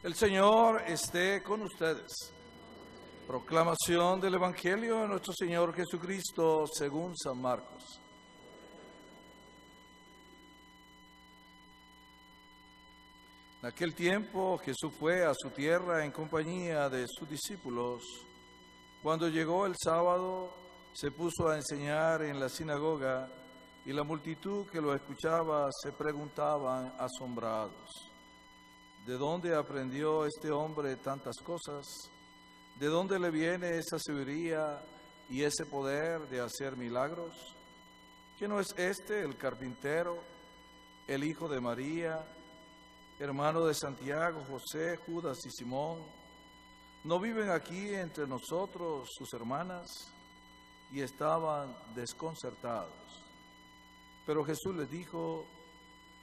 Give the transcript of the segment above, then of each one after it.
El Señor esté con ustedes. Proclamación del Evangelio de nuestro Señor Jesucristo según San Marcos. En aquel tiempo Jesús fue a su tierra en compañía de sus discípulos. Cuando llegó el sábado, se puso a enseñar en la sinagoga y la multitud que lo escuchaba se preguntaban asombrados: ¿de dónde aprendió este hombre tantas cosas? ¿De dónde le viene esa sabiduría y ese poder de hacer milagros? ¿Que no es este el carpintero, el hijo de María, hermano de Santiago, José, Judas y Simón? ¿No viven aquí entre nosotros sus hermanas? Y estaban desconcertados. Pero Jesús les dijo: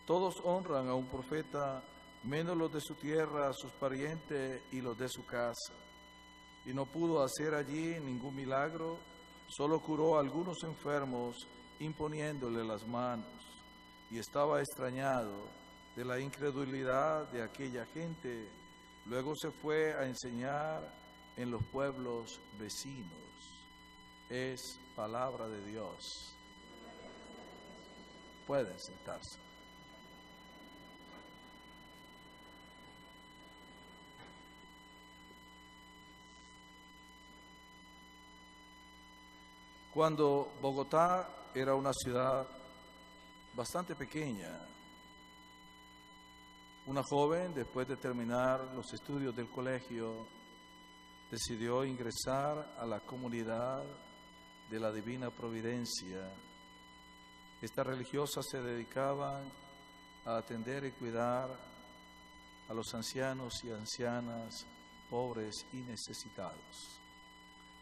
todos honran a un profeta, menos los de su tierra, sus parientes y los de su casa. Y no pudo hacer allí ningún milagro, solo curó a algunos enfermos imponiéndole las manos. Y estaba extrañado de la incredulidad de aquella gente. Luego se fue a enseñar en los pueblos vecinos. Es palabra de Dios. Pueden sentarse. Cuando Bogotá era una ciudad bastante pequeña, una joven, después de terminar los estudios del colegio, decidió ingresar a la comunidad de la Divina Providencia. Estas religiosas se dedicaban a atender y cuidar a los ancianos y ancianas, pobres y necesitados.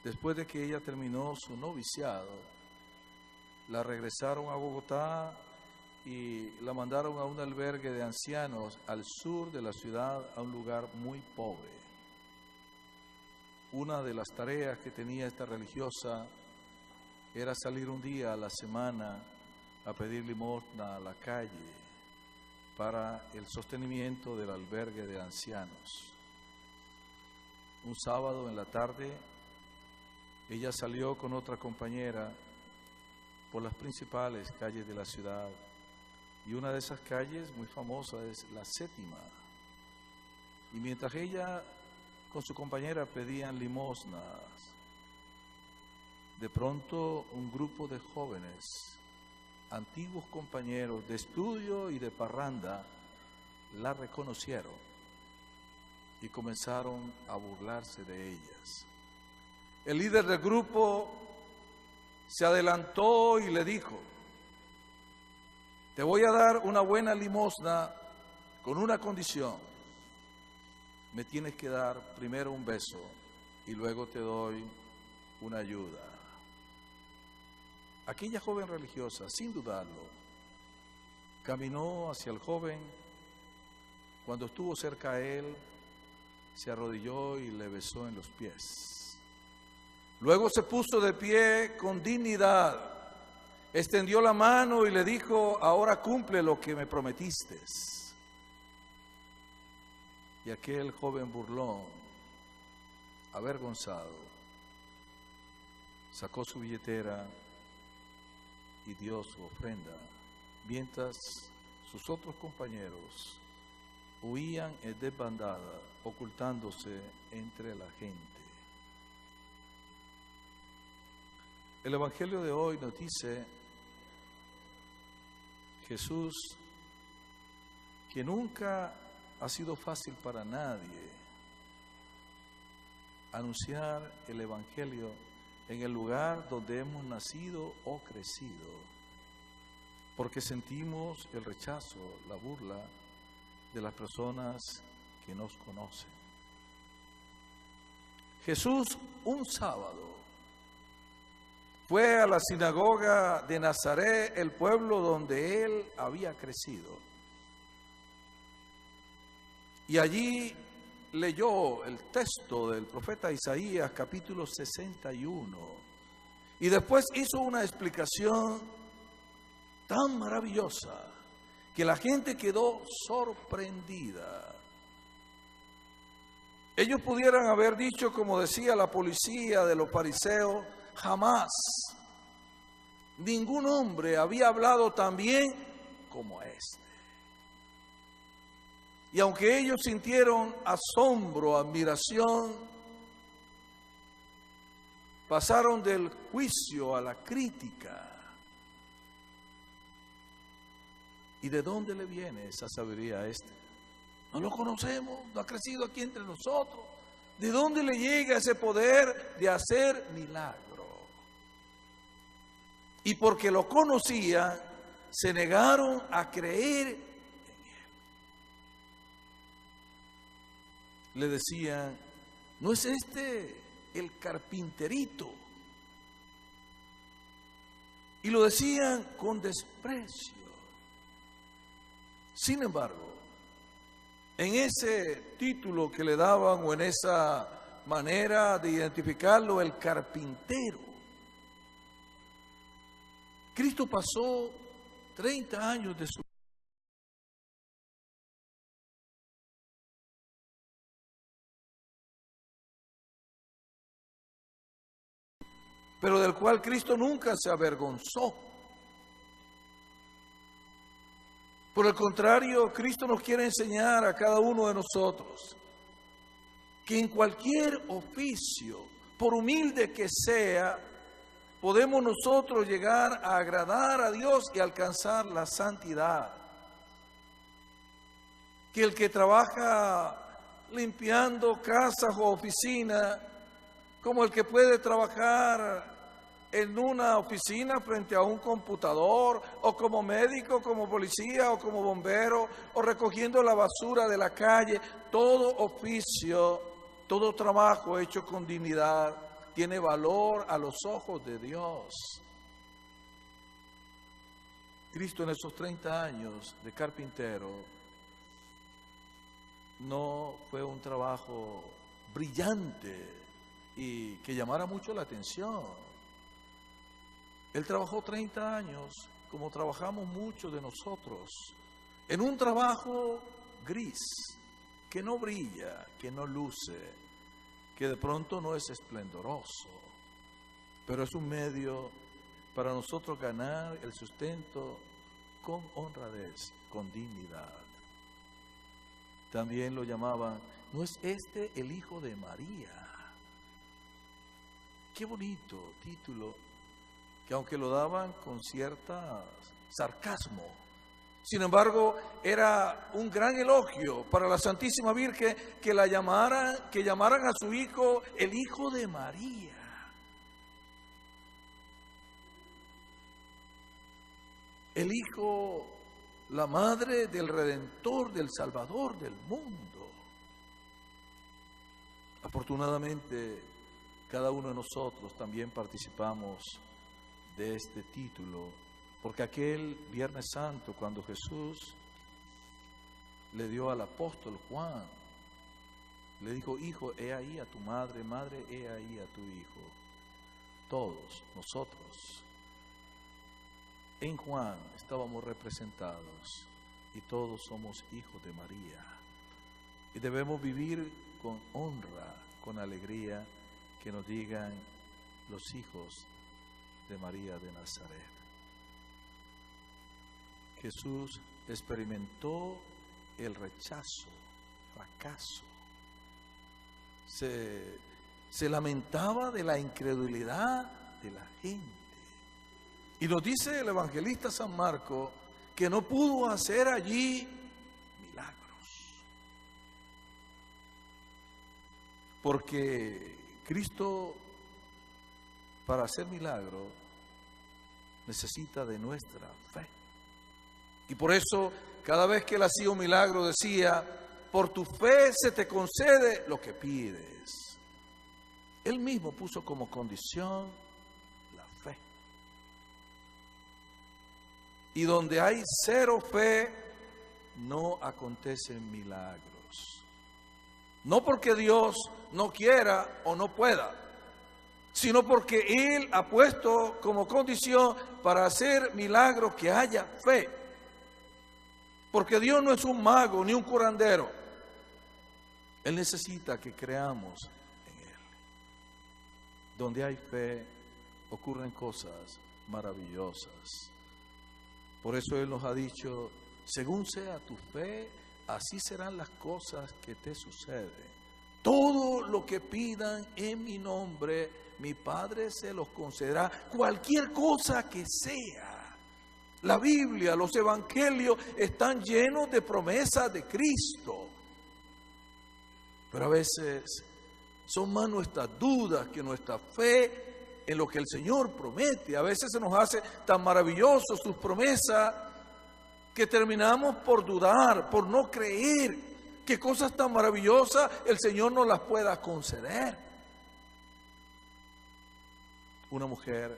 Después de que ella terminó su noviciado, la regresaron a Bogotá y la mandaron a un albergue de ancianos al sur de la ciudad, a un lugar muy pobre. Una de las tareas que tenía esta religiosa era salir un día a la semana a pedir limosna a la calle para el sostenimiento del albergue de ancianos. Un sábado en la tarde, ella salió con otra compañera por las principales calles de la ciudad, y una de esas calles muy famosa es la Séptima. Y mientras ella con su compañera pedían limosnas, de pronto un grupo de jóvenes, antiguos compañeros de estudio y de parranda, la reconocieron y comenzaron a burlarse de ellas. El líder del grupo se adelantó y le dijo: te voy a dar una buena limosna con una condición. Me tienes que dar primero un beso y luego te doy una ayuda. Aquella joven religiosa, sin dudarlo, caminó hacia el joven. Cuando estuvo cerca a él, se arrodilló y le besó en los pies. Luego se puso de pie con dignidad, extendió la mano y le dijo: ahora cumple lo que me prometiste. Y aquel joven burlón, avergonzado, sacó su billetera y dio su ofrenda, mientras sus otros compañeros huían en desbandada, ocultándose entre la gente. El Evangelio de hoy nos dice Jesús que nunca ha sido fácil para nadie anunciar el Evangelio en el lugar donde hemos nacido o crecido, porque sentimos el rechazo, la burla de las personas que nos conocen. Jesús, un sábado, fue a la sinagoga de Nazaret, el pueblo donde él había crecido. Y allí leyó el texto del profeta Isaías, capítulo 61. Y después hizo una explicación tan maravillosa que la gente quedó sorprendida. Ellos pudieran haber dicho, como decía la policía de los fariseos, jamás ningún hombre había hablado tan bien como este. Y aunque ellos sintieron asombro, admiración, pasaron del juicio a la crítica. ¿Y de dónde le viene esa sabiduría a este? No lo conocemos, no ha crecido aquí entre nosotros. ¿De dónde le llega ese poder de hacer milagro? Y porque lo conocían, se negaron a creer en él. Le decían, ¿no es este el carpinterito? Y lo decían con desprecio. Sin embargo, en ese título que le daban o en esa manera de identificarlo, el carpintero, Cristo pasó 30 años de su vida. Pero del cual Cristo nunca se avergonzó. Por el contrario, Cristo nos quiere enseñar a cada uno de nosotros que en cualquier oficio, por humilde que sea, podemos nosotros llegar a agradar a Dios y alcanzar la santidad. Que el que trabaja limpiando casas o oficinas, como el que puede trabajar en una oficina frente a un computador, o como médico, como policía, o como bombero, o recogiendo la basura de la calle, todo oficio, todo trabajo hecho con dignidad, tiene valor a los ojos de Dios. Cristo en esos 30 años de carpintero no fue un trabajo brillante y que llamara mucho la atención. Él trabajó 30 años, como trabajamos muchos de nosotros, en un trabajo gris, que no brilla, que no luce, que de pronto no es esplendoroso, pero es un medio para nosotros ganar el sustento con honradez, con dignidad. También lo llamaban, ¿no es este el hijo de María? Qué bonito título, que aunque lo daban con cierta sarcasmo, sin embargo era un gran elogio para la Santísima Virgen que llamaran a su hijo el hijo de María. El hijo, la madre del Redentor, del Salvador del mundo. Afortunadamente, cada uno de nosotros también participamos de este título, porque aquel Viernes Santo, cuando Jesús le dio al apóstol Juan, le dijo, hijo, he ahí a tu madre, madre, he ahí a tu hijo. Todos nosotros en Juan estábamos representados y todos somos hijos de María. Y debemos vivir con honra, con alegría, que nos digan los hijos de María de Nazaret. Jesús experimentó el rechazo, fracaso. Se lamentaba de la incredulidad de la gente. Y nos dice el evangelista San Marcos que no pudo hacer allí milagros. Porque Cristo, para hacer milagro, necesita de nuestra fe. Y por eso, cada vez que él hacía un milagro, decía, por tu fe se te concede lo que pides. Él mismo puso como condición la fe. Y donde hay cero fe, no acontecen milagros. No porque Dios no quiera o no pueda, sino porque Él ha puesto como condición para hacer milagros que haya fe. Porque Dios no es un mago ni un curandero. Él necesita que creamos en Él. Donde hay fe, ocurren cosas maravillosas. Por eso Él nos ha dicho, según sea tu fe, así serán las cosas que te suceden. Todo lo que pidan en mi nombre, mi Padre se los concederá. Cualquier cosa que sea. La Biblia, los evangelios están llenos de promesas de Cristo. Pero a veces son más nuestras dudas que nuestra fe en lo que el Señor promete. A veces se nos hace tan maravilloso sus promesas que terminamos por dudar, por no creer que cosas tan maravillosas el Señor nos las pueda conceder. Una mujer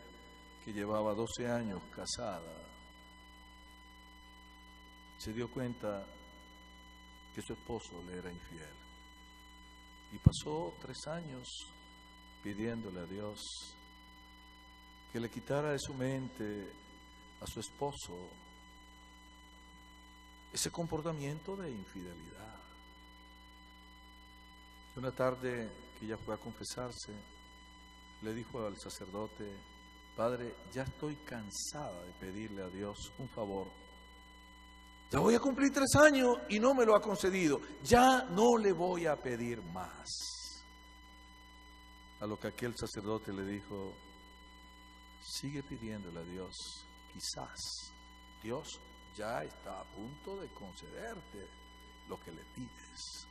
que llevaba 12 años casada se dio cuenta que su esposo le era infiel. Y pasó 3 años pidiéndole a Dios que le quitara de su mente a su esposo ese comportamiento de infidelidad. Una tarde que ella fue a confesarse, le dijo al sacerdote: Padre, ya estoy cansada de pedirle a Dios un favor. Ya voy a cumplir 3 años y no me lo ha concedido. Ya no le voy a pedir más. A lo que aquel sacerdote le dijo: sigue pidiéndole a Dios. Quizás Dios ya está a punto de concederte lo que le pides.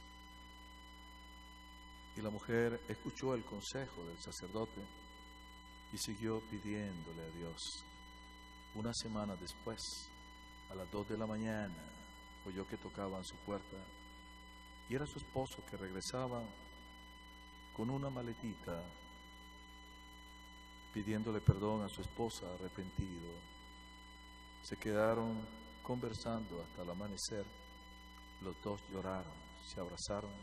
Y la mujer escuchó el consejo del sacerdote y siguió pidiéndole a Dios. Una semana después, a las 2 de la mañana, oyó que tocaban su puerta y era su esposo que regresaba con una maletita pidiéndole perdón a su esposa, arrepentido. Se quedaron conversando hasta el amanecer. Los dos lloraron, se abrazaron,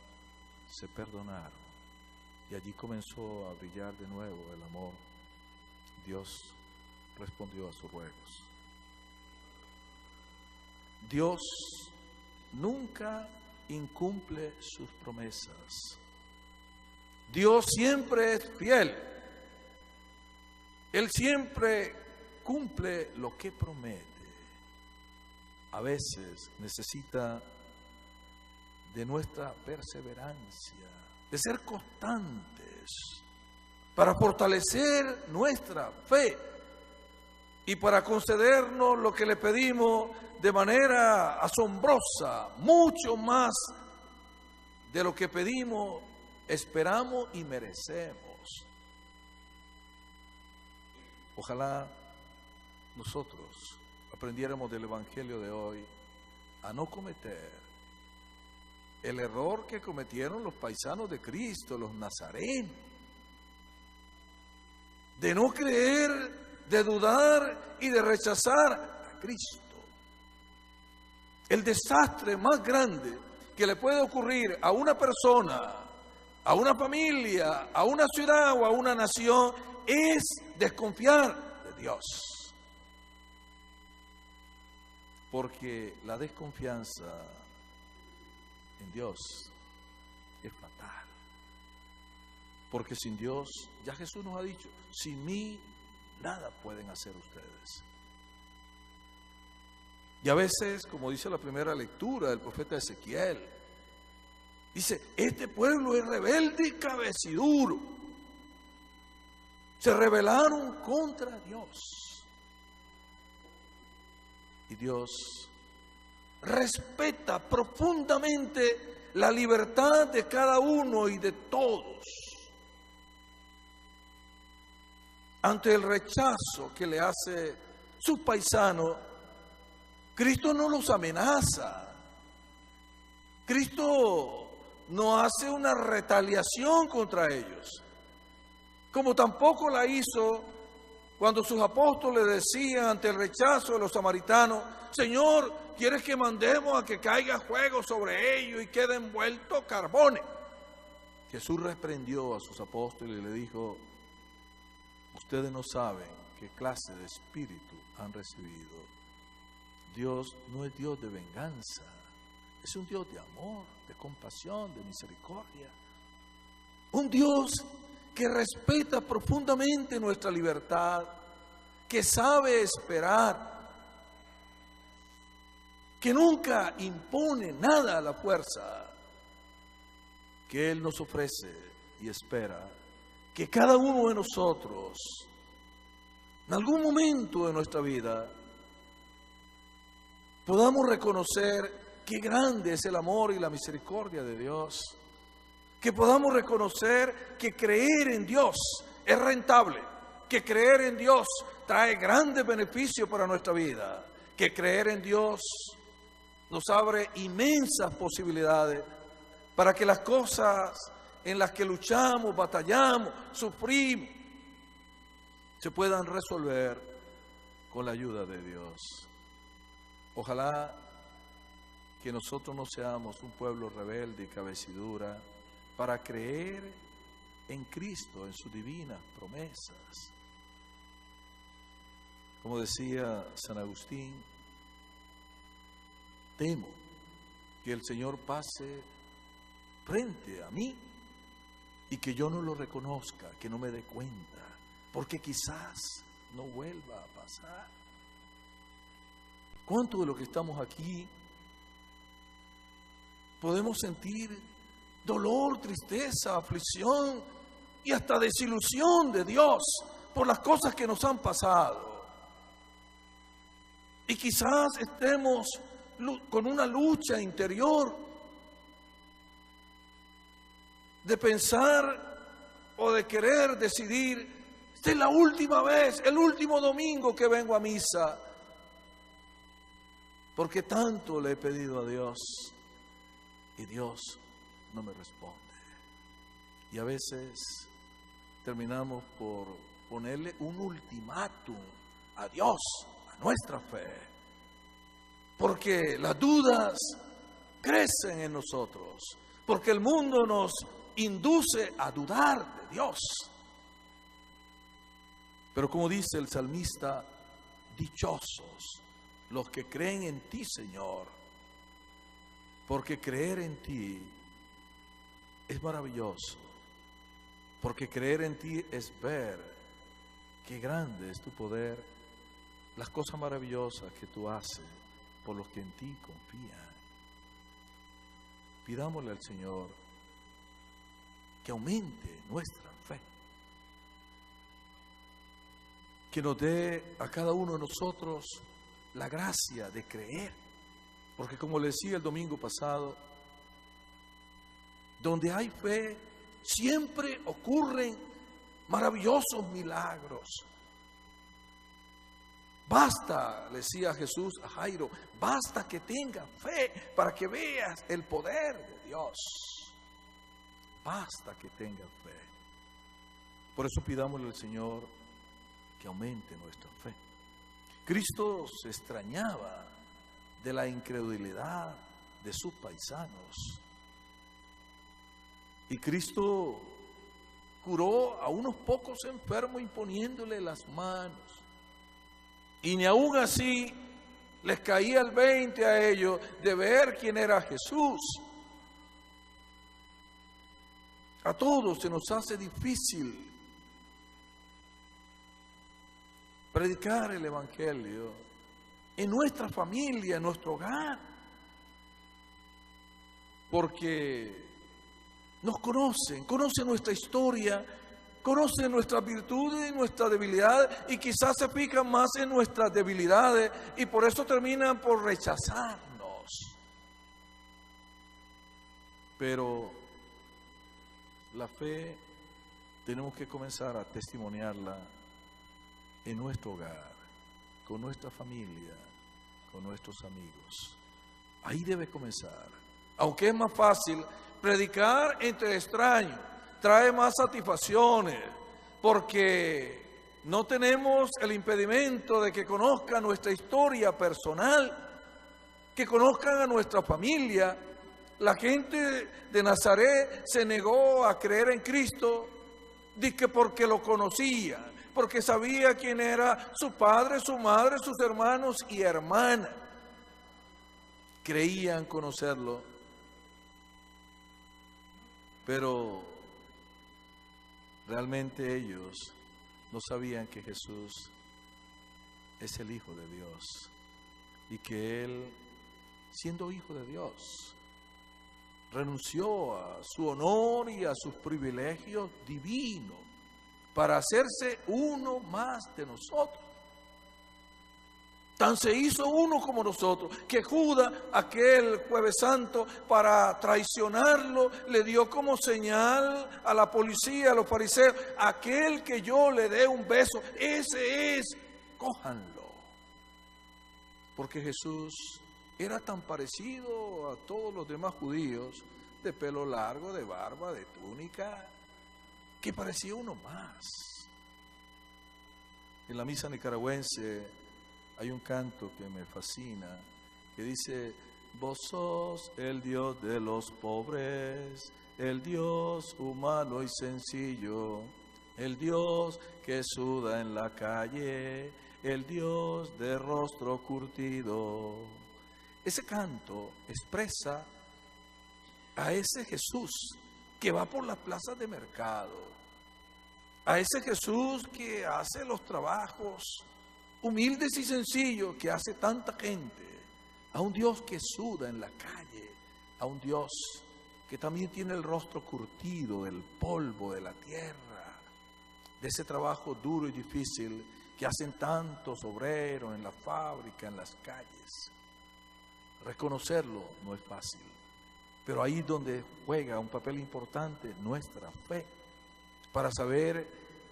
se perdonaron y allí comenzó a brillar de nuevo el amor. Dios respondió a sus ruegos. Dios nunca incumple sus promesas. Dios siempre es fiel. Él siempre cumple lo que promete. A veces necesita de nuestra perseverancia, de ser constantes, para fortalecer nuestra fe y para concedernos lo que le pedimos de manera asombrosa, mucho más de lo que pedimos, esperamos y merecemos. Ojalá nosotros aprendiéramos del Evangelio de hoy a no cometer el error que cometieron los paisanos de Cristo, los nazarenos, de no creer, de dudar y de rechazar a Cristo. El desastre más grande que le puede ocurrir a una persona, a una familia, a una ciudad o a una nación es desconfiar de Dios. Porque la desconfianza en Dios es fatal. Porque sin Dios, ya Jesús nos ha dicho, sin mí nada pueden hacer ustedes. Y a veces, como dice la primera lectura del profeta Ezequiel, dice, este pueblo es rebelde y cabeciduro. Se rebelaron contra Dios. Y Dios respeta profundamente la libertad de cada uno y de todos. Ante el rechazo que le hace sus paisanos, Cristo no los amenaza. Cristo no hace una retaliación contra ellos, como tampoco la hizo cuando sus apóstoles decían ante el rechazo de los samaritanos, Señor, ¿quieres que mandemos a que caiga fuego sobre ellos y quede envuelto carbones? Jesús reprendió a sus apóstoles y le dijo, ustedes no saben qué clase de espíritu han recibido. Dios no es Dios de venganza, es un Dios de amor, de compasión, de misericordia. Un Dios que respeta profundamente nuestra libertad, que sabe esperar, que nunca impone nada a la fuerza, que Él nos ofrece y espera que cada uno de nosotros, en algún momento de nuestra vida, podamos reconocer qué grande es el amor y la misericordia de Dios, que podamos reconocer que creer en Dios es rentable, que creer en Dios trae grandes beneficios para nuestra vida, que creer en Dios nos abre inmensas posibilidades para que las cosas en las que luchamos, batallamos, sufrimos, se puedan resolver con la ayuda de Dios. Ojalá que nosotros no seamos un pueblo rebelde y cabecidura para creer en Cristo, en sus divinas promesas. Como decía San Agustín, temo que el Señor pase frente a mí y que yo no lo reconozca, que no me dé cuenta, porque quizás no vuelva a pasar. ¿Cuánto de lo que estamos aquí podemos sentir dolor, tristeza, aflicción y hasta desilusión de Dios por las cosas que nos han pasado? Y quizás estemos con una lucha interior de pensar o de querer decidir, esta es la última vez, el último domingo que vengo a misa, porque tanto le he pedido a Dios y Dios no me responde. Y a veces terminamos por ponerle un ultimátum a Dios, a nuestra fe, porque las dudas crecen en nosotros, porque el mundo nos induce a dudar de Dios. Pero como dice el salmista, dichosos los que creen en ti, Señor, porque creer en ti es maravilloso, porque creer en ti es ver qué grande es tu poder, las cosas maravillosas que tú haces por los que en ti confían. Pidámosle al Señor que aumente nuestra fe, que nos dé a cada uno de nosotros la gracia de creer, porque como le decía el domingo pasado, donde hay fe siempre ocurren maravillosos milagros. Basta, le decía Jesús a Jairo, basta que tengas fe para que veas el poder de Dios. Basta que tengas fe. Por eso pidámosle al Señor que aumente nuestra fe. Cristo se extrañaba de la incredulidad de sus paisanos. Y Cristo curó a unos pocos enfermos imponiéndole las manos. Y ni aún así les caía el 20 a ellos de ver quién era Jesús. A todos se nos hace difícil predicar el Evangelio en nuestra familia, en nuestro hogar, porque nos conocen nuestra historia, conocen nuestras virtudes y nuestras debilidades, y quizás se fijan más en nuestras debilidades y por eso terminan por rechazarnos. Pero la fe tenemos que comenzar a testimoniarla en nuestro hogar, con nuestra familia, con nuestros amigos. Ahí debe comenzar. Aunque es más fácil predicar entre extraños, trae más satisfacciones, porque no tenemos el impedimento de que conozcan nuestra historia personal, que conozcan a nuestra familia. La gente de Nazaret se negó a creer en Cristo, dice porque lo conocía, porque sabía quién era su padre, su madre, sus hermanos y hermanas. creían conocerlo, pero realmente ellos no sabían que Jesús es el Hijo de Dios y que Él, siendo Hijo de Dios, renunció a su honor y a sus privilegios divinos para hacerse uno más de nosotros. Tan se hizo uno como nosotros, que Judas, aquel Jueves Santo, para traicionarlo, le dio como señal a la policía, a los fariseos: aquel que yo le dé un beso, ese es, cójanlo. Porque Jesús era tan parecido a todos los demás judíos, de pelo largo, de barba, de túnica, que parecía uno más. En la misa nicaragüense hay un canto que me fascina, que dice: vos sos el Dios de los pobres, el Dios humano y sencillo, el Dios que suda en la calle, el Dios de rostro curtido. Ese canto expresa a ese Jesús que va por las plazas de mercado, a ese Jesús que hace los trabajos humildes y sencillos que hace tanta gente, a un Dios que suda en la calle, a un Dios que también tiene el rostro curtido del polvo de la tierra, de ese trabajo duro y difícil que hacen tantos obreros en la fábrica, en las calles. Reconocerlo no es fácil, pero ahí es donde juega un papel importante nuestra fe, para saber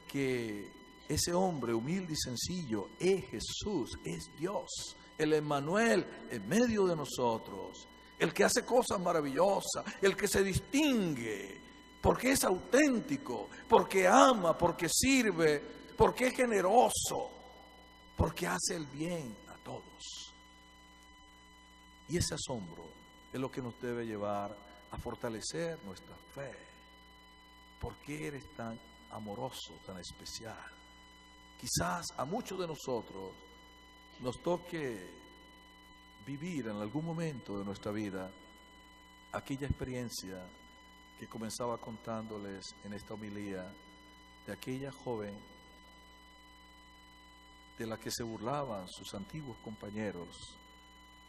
que ese hombre humilde y sencillo es Jesús, es Dios, el Emmanuel en medio de nosotros, el que hace cosas maravillosas, el que se distingue, porque es auténtico, porque ama, porque sirve, porque es generoso, porque hace el bien a todos. Y ese asombro es lo que nos debe llevar a fortalecer nuestra fe. ¿Por qué eres tan amoroso, tan especial? Quizás a muchos de nosotros nos toque vivir en algún momento de nuestra vida aquella experiencia que comenzaba contándoles en esta homilía, de aquella joven de la que se burlaban sus antiguos compañeros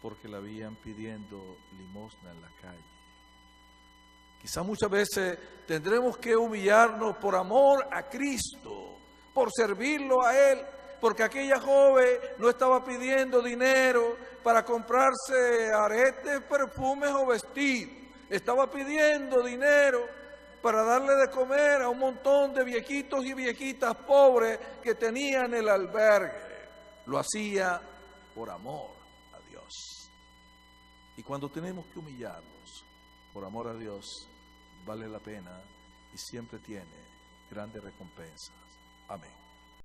porque la veían pidiendo limosna en la calle. Quizá muchas veces tendremos que humillarnos por amor a Cristo, por servirlo a Él, porque aquella joven no estaba pidiendo dinero para comprarse aretes, perfumes o vestidos. Estaba pidiendo dinero para darle de comer a un montón de viejitos y viejitas pobres que tenían el albergue. Lo hacía por amor a Dios. Y cuando tenemos que humillarnos por amor a Dios, vale la pena y siempre tiene grandes recompensas. Amén.